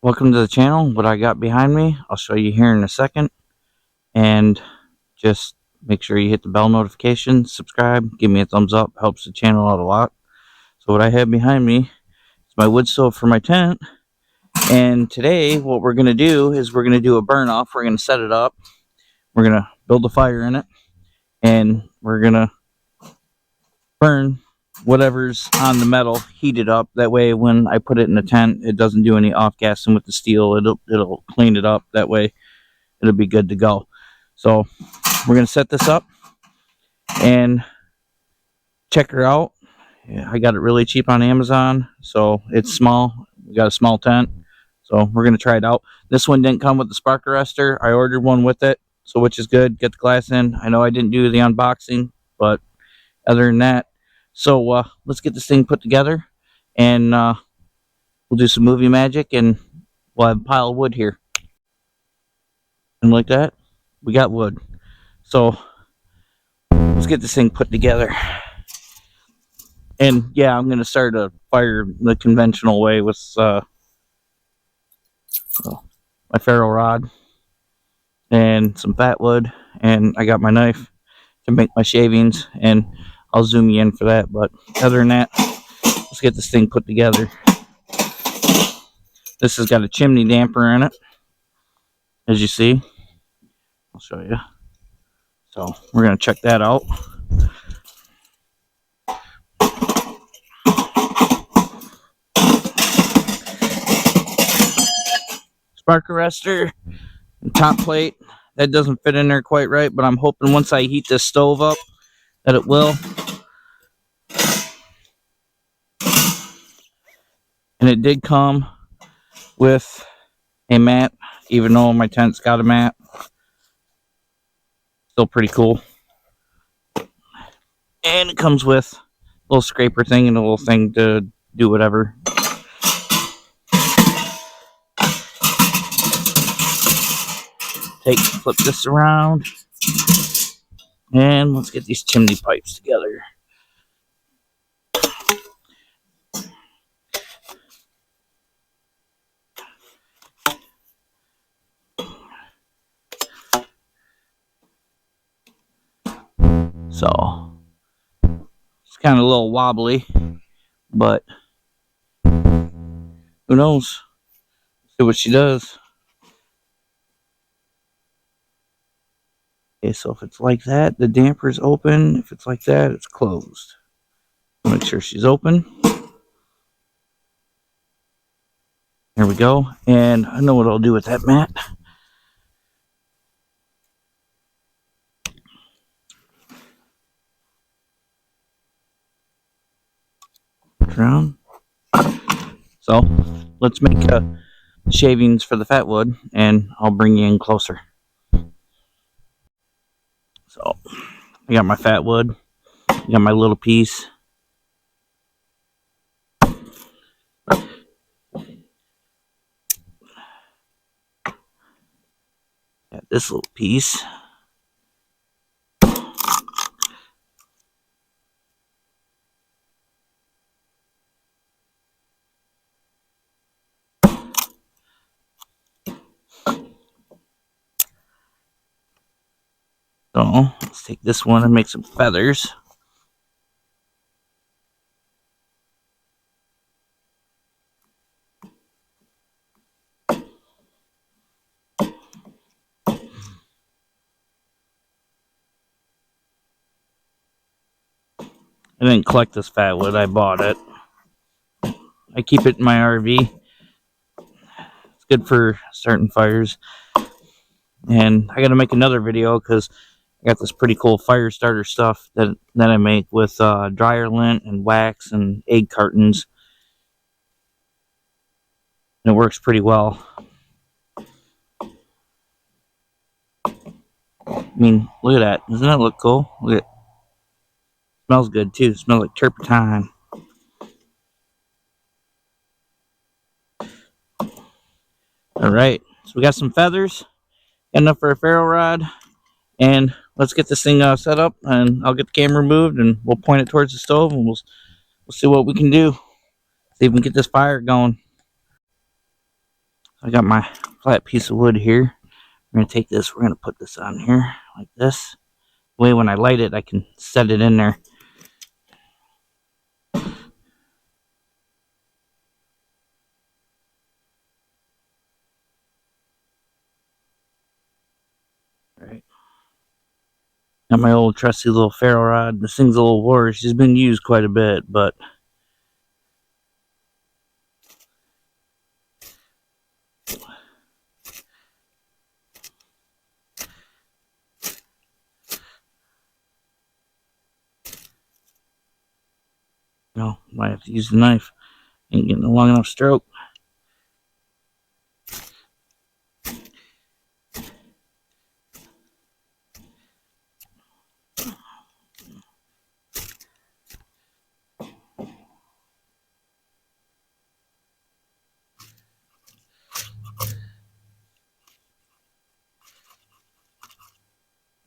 Welcome to the channel. What I got behind me, I'll show you here in a second. And just make sure you hit the bell notification, subscribe, give me a thumbs up, helps the channel out a lot. So what I have behind me is my wood stove for my tent. And today what we're going to do is we're going to do a burn off. We're going to set it up. We're going to build a fire in it. And we're going to burn whatever's on the metal, heat it up. That way when I put it in the tent, it doesn't do any off-gassing with the steel. It'll clean it up. That way it'll be good to go. So we're going to set this up and check her out. Yeah, I got it really cheap on Amazon, so it's small. We got a small tent, so we're going to try it out. This one didn't come with the spark arrestor. I ordered one with it, so which is good. Get the glass in. I know I didn't do the unboxing, but other than that, so let's get this thing put together, and we'll do some movie magic, and we'll have a pile of wood here. And like that, we got wood. So let's get this thing put together. And yeah, I'm going to start a fire the conventional way with my ferro rod and some fat wood, and I got my knife to make my shavings, and I'll zoom you in for that. But other than that, let's get this thing put together. This has got a chimney damper in it, as you see. I'll show you. So we're going to check that out. Spark arrestor and top plate. That doesn't fit in there quite right, but I'm hoping once I heat this stove up that it will. And it did come with a mat, even though my tent's got a mat. Still pretty cool. And it comes with a little scraper thing and a little thing to do whatever. Flip this around. And let's get these chimney pipes together. So it's kind of a little wobbly, but who knows? See what she does. Okay, so if it's like that, the damper's open. If it's like that, it's closed. Make sure she's open. There we go. And I know what I'll do with that mat. Around. So let's make shavings for the fat wood, and I'll bring you in closer. So I got my fat wood, I got my little piece. Got this little piece. So let's take this one and make some feathers. I didn't collect this fat wood, I bought it. I keep it in my RV. It's good for starting fires. And I gotta make another video because I got this pretty cool fire starter stuff that I make with dryer lint and wax and egg cartons. And it works pretty well. I mean, look at that. Doesn't that look cool? Look at it. Smells good too. It smells like turpentine. Alright, so we got some feathers. Got enough for a ferro rod. And let's get this thing set up, and I'll get the camera moved, and we'll point it towards the stove, and we'll see what we can do. See if we can get this fire going. I got my flat piece of wood here. We're going to take this, we're going to put this on here like this. The way when I light it, I can set it in there. Right. Got my old trusty little ferro rod. This thing's a little wore. She's been used quite a bit, but no, might have to use the knife. Ain't getting a long enough stroke.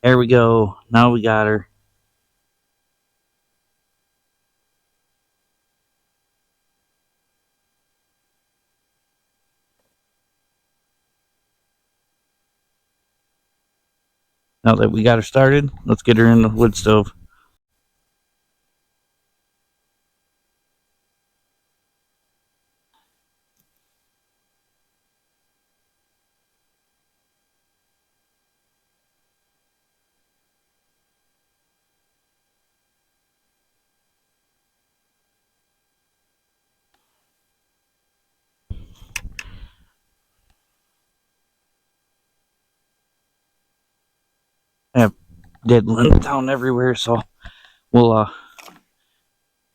There we go. Now we got her. Now that we got her started, let's get her in the wood stove. I have dead limbs down everywhere, so we'll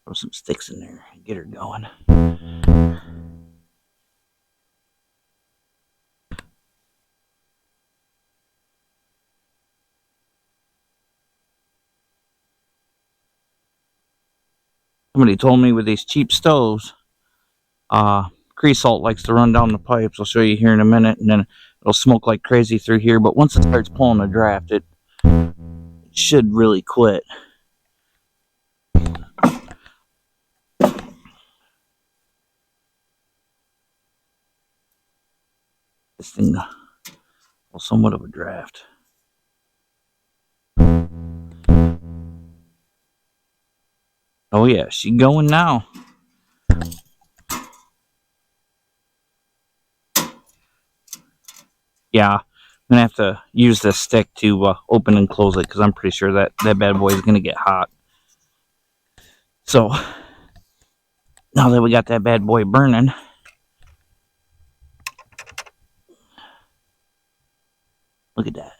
throw some sticks in there and get her going. Somebody told me with these cheap stoves, grease salt likes to run down the pipes. I'll show you here in a minute, and then it'll smoke like crazy through here. But once it starts pulling a draft, it should really quit. This thing will somewhat of a draft. Oh yeah, she going now. Yeah, I'm gonna have to use this stick to open and close it because I'm pretty sure that bad boy is gonna get hot. So now that we got that bad boy burning, look at that.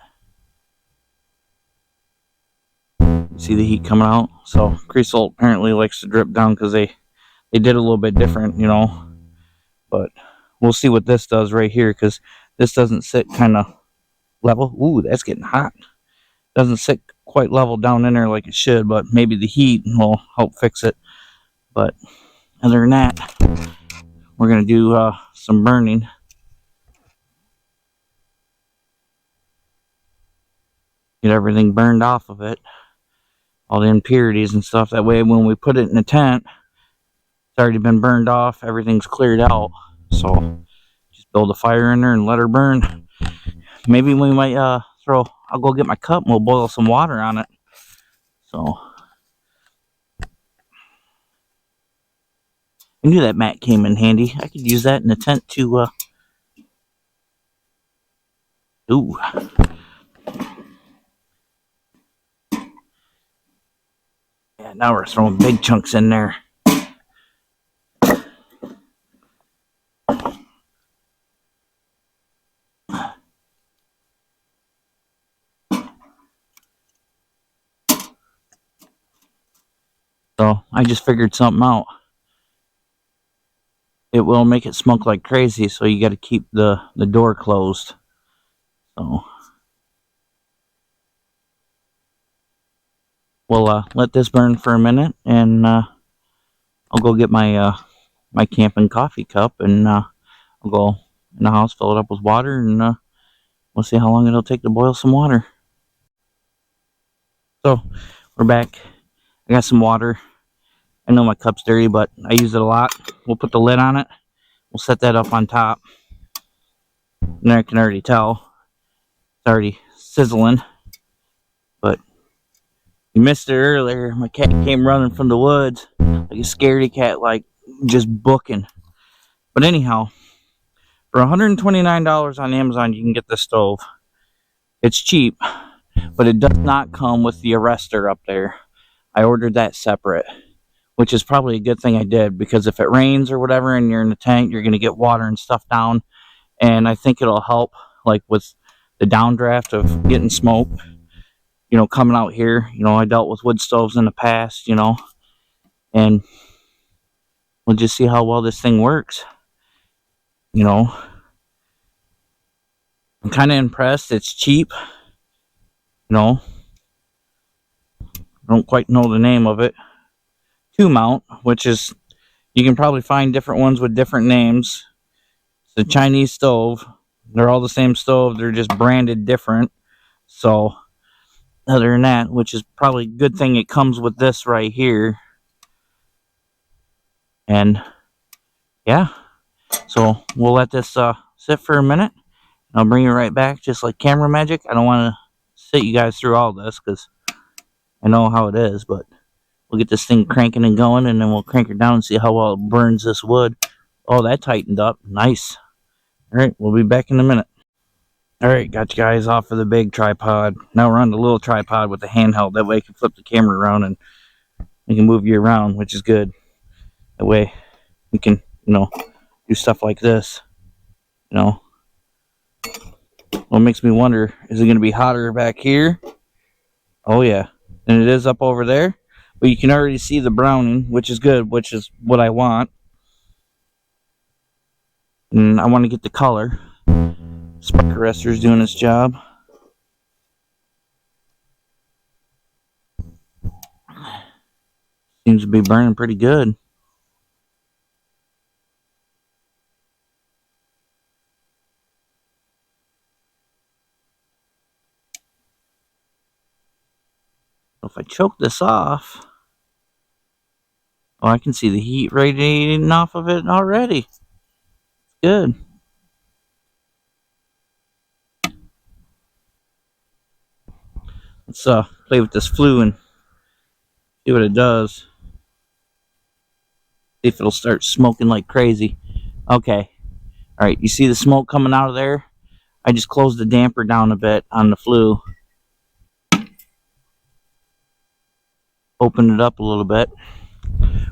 See the heat coming out? So grease salt apparently likes to drip down because they did a little bit different, you know. But we'll see what this does right here because this doesn't sit kind of level. Ooh, that's getting hot. Doesn't sit quite level down in there like it should, but maybe the heat will help fix it. But other than that, we're going to do some burning. Get everything burned off of it. All the impurities and stuff. That way when we put it in the tent, it's already been burned off. Everything's cleared out. So just build a fire in there and let her burn. Maybe we might I'll go get my cup and we'll boil some water on it. So I knew that mat came in handy. I could use that in the tent to ooh. Yeah, now we're throwing big chunks in there. So I just figured something out. It will make it smoke like crazy, so you got to keep the door closed. So we'll let this burn for a minute, and I'll go get my my camping coffee cup, and I'll go in the house, fill it up with water, and we'll see how long it'll take to boil some water. So we're back. I got some water. I know my cup's dirty, but I use it a lot. We'll put the lid on it. We'll set that up on top. And I can already tell it's already sizzling. But you missed it earlier. My cat came running from the woods like a scaredy cat, like just booking. But anyhow, for $129 on Amazon, you can get this stove. It's cheap, but it does not come with the arrestor up there. I ordered that separate, which is probably a good thing I did, because if it rains or whatever and you're in the tank, you're going to get water and stuff down. And I think it'll help, like with the downdraft of getting smoke, you know, coming out here. You know, I dealt with wood stoves in the past, you know, and we'll just see how well this thing works. You know, I'm kind of impressed. It's cheap. You know, I don't quite know the name of it. 2-mount, which is, you can probably find different ones with different names. It's a Chinese stove. They're all the same stove. They're just branded different. So, other than that, which is probably a good thing it comes with this right here. And, yeah. So, we'll let this sit for a minute. I'll bring it right back, just like camera magic. I don't want to sit you guys through all this, because I know how it is, but we'll get this thing cranking and going, and then we'll crank it down and see how well it burns this wood. Oh, that tightened up. Nice. Alright, we'll be back in a minute. Alright, got you guys off of the big tripod. Now we're on the little tripod with the handheld. That way I can flip the camera around and we can move you around, which is good. That way we can, you know, do stuff like this. You know. What makes me wonder, is it going to be hotter back here? Oh yeah. And it is up over there. But you can already see the browning, which is good, which is what I want. And I want to get the color. Spark arrestor is doing its job. Seems to be burning pretty good. If I choke this off, oh, I can see the heat radiating off of it already. Good. Let's play with this flue and see what it does. See if it'll start smoking like crazy. Okay. Alright, you see the smoke coming out of there? I just closed the damper down a bit on the flue. Open it up a little bit.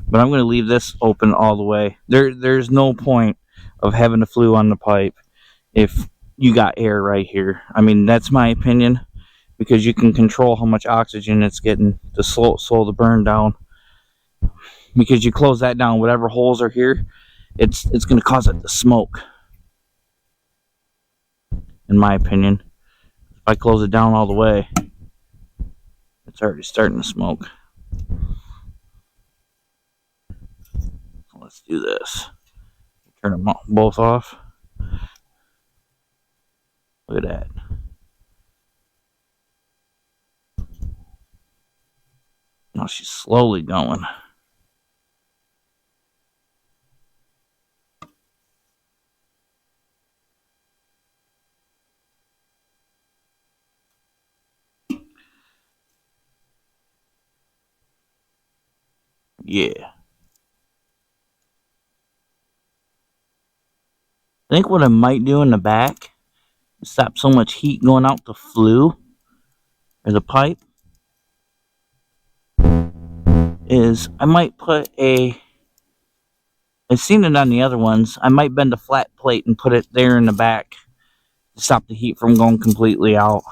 But I'm going to leave this open all the way. There's no point of having a flue on the pipe if you got air right here. I mean, that's my opinion, because you can control how much oxygen it's getting to slow the burn down. Because you close that down, whatever holes are here, it's going to cause it to smoke, in my opinion. If I close it down all the way, it's already starting to smoke. Let's do this. Turn them both off. Look at that. Now she's slowly going. Yeah. I think what I might do in the back, to stop so much heat going out the flue or the pipe, is I might put a, I've seen it on the other ones, I might bend a flat plate and put it there in the back to stop the heat from going completely out.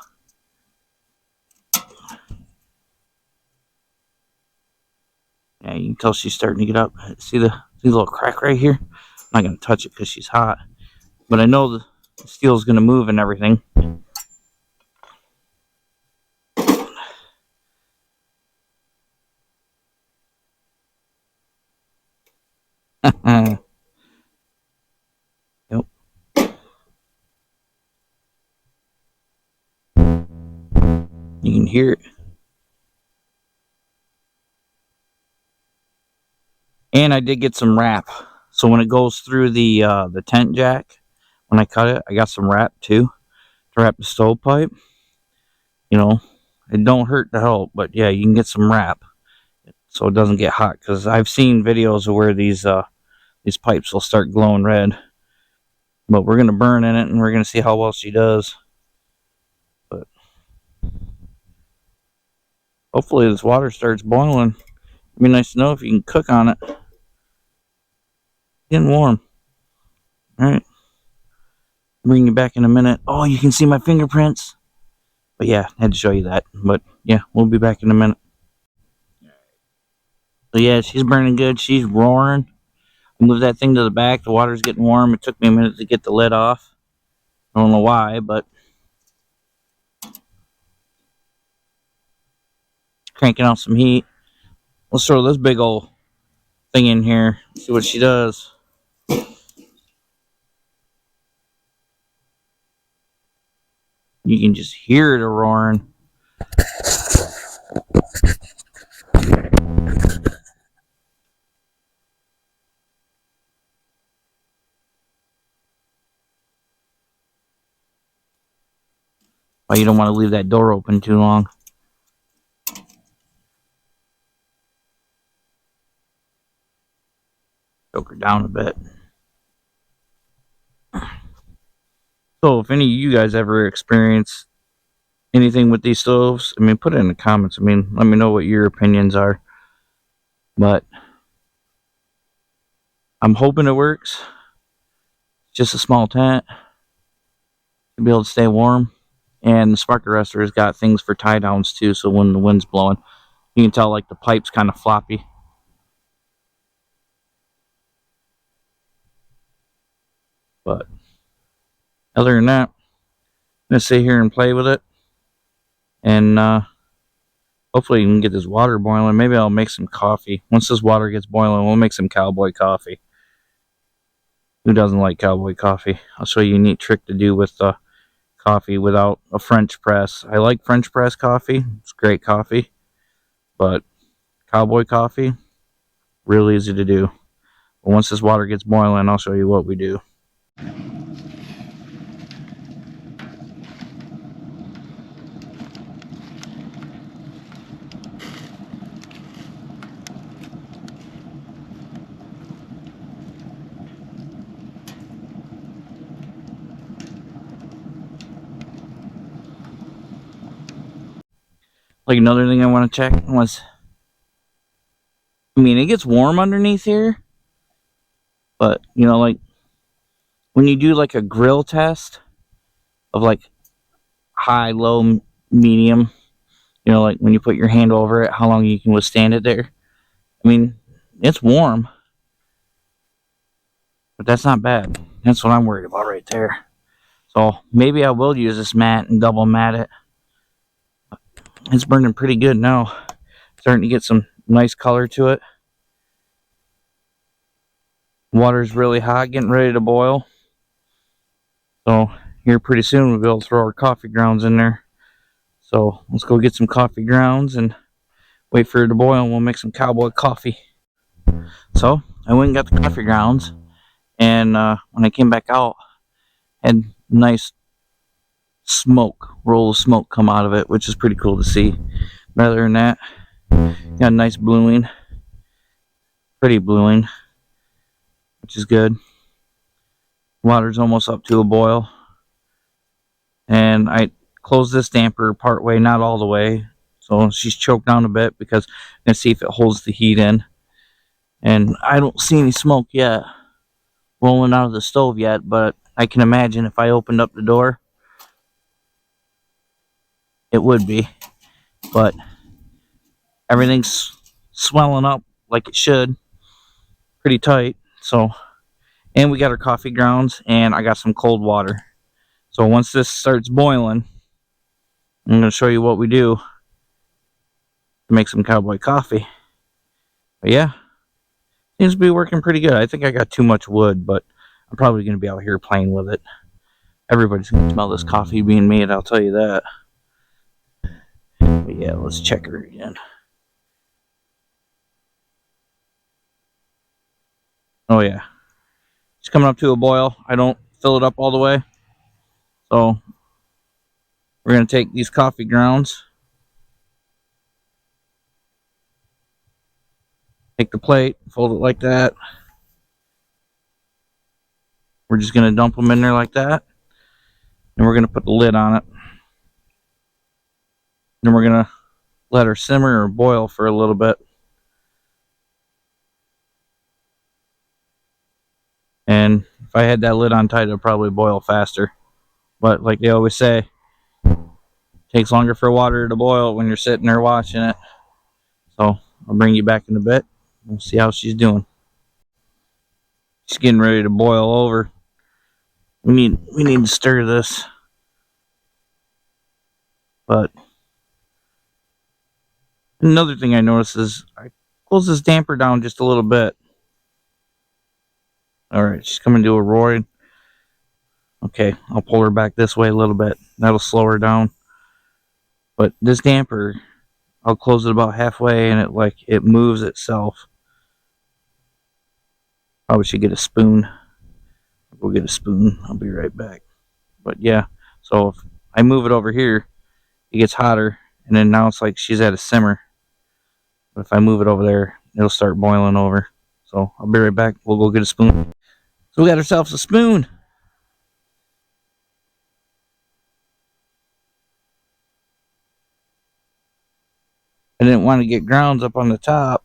Yeah, you can tell she's starting to get up. See the little crack right here? I'm not going to touch it because she's hot. But I know the steel's going to move and everything. Yep. You can hear it. And I did get some wrap. So when it goes through the tent jack, when I cut it. I got some wrap too to wrap the stovepipe. You know, it don't hurt to help, but yeah, you can get some wrap so it doesn't get hot. Because I've seen videos of where these pipes will start glowing red. But we're gonna burn in it, and we're gonna see how well she does. But hopefully this water starts boiling. It'd be nice to know if you can cook on it. Getting warm. Alright. Bring you back in a minute. Oh, you can see my fingerprints. But yeah, I had to show you that. But yeah, we'll be back in a minute. So yeah, she's burning good. She's roaring. I moved that thing to the back. The water's getting warm. It took me a minute to get the lid off. I don't know why, but cranking out some heat. Let's throw this big old thing in here. See what she does. You can just hear it roaring. Oh, you don't want to leave that door open too long. Choke her down a bit. So if any of you guys ever experience anything with these stoves, I mean, put it in the comments. I mean, let me know what your opinions are. But I'm hoping it works. It's just a small tent to be able to stay warm. And the spark arrestor has got things for tie downs too, so when the wind's blowing, you can tell like the pipe's kind of floppy. But other than that, I'm gonna sit here and play with it, and hopefully you can get this water boiling. Maybe I'll make some coffee. Once this water gets boiling, we'll make some cowboy coffee. Who doesn't like cowboy coffee? I'll show you a neat trick to do with coffee without a French press. I like French press coffee. It's great coffee. But cowboy coffee, real easy to do. But once this water gets boiling, I'll show you what we do. Like another thing I want to check was, I mean, it gets warm underneath here, but you know, like when you do like a grill test of like high, low, medium, you know, like when you put your hand over it, how long you can withstand it there. I mean, it's warm, but that's not bad. That's what I'm worried about right there. So maybe I will use this mat and double mat it. It's burning pretty good now. Starting to get some nice color to it. Water's really hot, getting ready to boil. So here pretty soon we'll be able to throw our coffee grounds in there. So let's go get some coffee grounds and wait for it to boil, and we'll make some cowboy coffee. So I went and got the coffee grounds, and when I came back out, had nice roll of smoke come out of it, which is pretty cool to see. Rather than that, got a nice bluing, pretty bluing, which is good. Water's almost up to a boil, and I closed this damper part way, not all the way, so she's choked down a bit because I'm gonna see if it holds the heat in. And I don't see any smoke yet rolling out of the stove yet, but I can imagine if I opened up the door, it would be. But everything's swelling up like it should, pretty tight. So, and we got our coffee grounds, and I got some cold water. So once this starts boiling, I'm going to show you what we do to make some cowboy coffee. But yeah, seems to be working pretty good. I think I got too much wood, but I'm probably going to be out here playing with it. Everybody's going to smell this coffee being made, I'll tell you that. But yeah, let's check her again. Oh yeah, it's coming up to a boil. I don't fill it up all the way. So we're going to take these coffee grounds, take the plate, fold it like that. We're just going to dump them in there like that. And we're going to put the lid on it. Then we're going to let her simmer or boil for a little bit. And if I had that lid on tight, it'll probably boil faster. But like they always say, it takes longer for water to boil when you're sitting there watching it. So I'll bring you back in a bit. We'll see how she's doing. She's getting ready to boil over. We need to stir this. But another thing I noticed is I close this damper down just a little bit. Alright, she's coming to a roar. Okay, I'll pull her back this way a little bit. That'll slow her down. But this damper, I'll close it about halfway and it moves itself. Probably should get a spoon. We'll get a spoon. I'll be right back. But yeah, so if I move it over here, it gets hotter, and then now it's like she's at a simmer. But if I move it over there, it'll start boiling over. So I'll be right back. We'll go get a spoon. So we got ourselves a spoon. I didn't want to get grounds up on the top.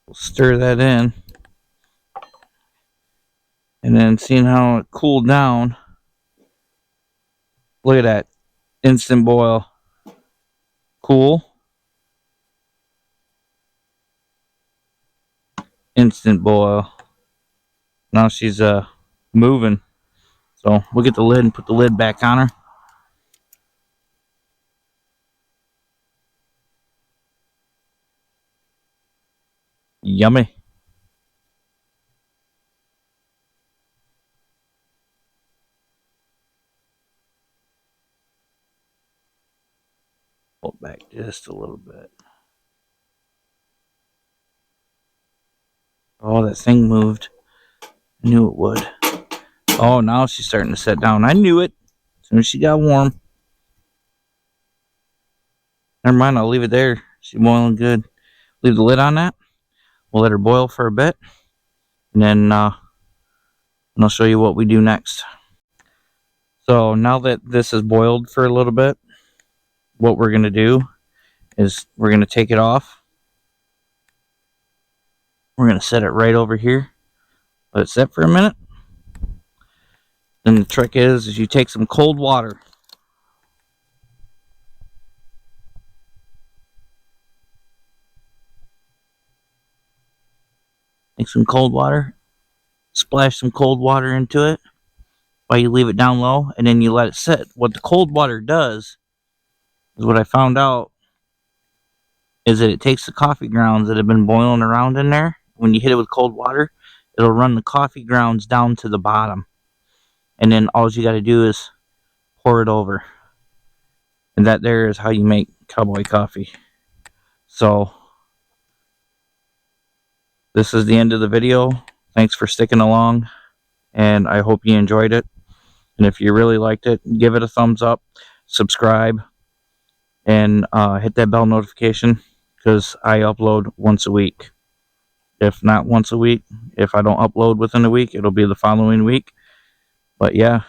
We'll stir that in. And then seeing how it cooled down. Look at that. Instant boil. Cool. Instant boil. Now she's moving. So we'll get the lid and put the lid back on her. Yummy. Pull back just a little bit. Oh, that thing moved. I knew it would. Oh, now she's starting to set down. I knew it. As soon as she got warm. Never mind, I'll leave it there. She's boiling good. Leave the lid on that. We'll let her boil for a bit. And then I'll show you what we do next. So now that this is boiled for a little bit, what we're going to do is we're going to take it off. We're going to set it right over here. Let it set for a minute. Then the trick is you take some cold water. Take some cold water. Splash some cold water into it while you leave it down low, and then you let it sit. What the cold water does is what I found out is that it takes the coffee grounds that have been boiling around in there. When you hit it with cold water, it'll run the coffee grounds down to the bottom. And then all you got to do is pour it over. And that there is how you make cowboy coffee. So this is the end of the video. Thanks for sticking along, and I hope you enjoyed it. And if you really liked it, give it a thumbs up, subscribe, and hit that bell notification, because I upload once a week. If not once a week, if I don't upload within a week, it'll be the following week. But yeah,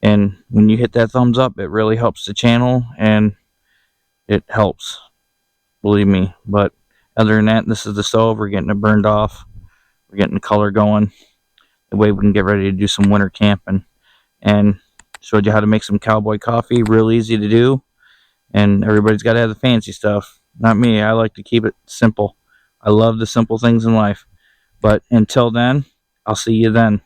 and when you hit that thumbs up, it really helps the channel, and it helps, believe me. But other than that, this is the stove. We're getting it burned off. We're getting the color going. The way we can get ready to do some winter camping. And showed you how to make some cowboy coffee. Real easy to do. And everybody's got to have the fancy stuff. Not me. I like to keep it simple. I love the simple things in life. But until then, I'll see you then.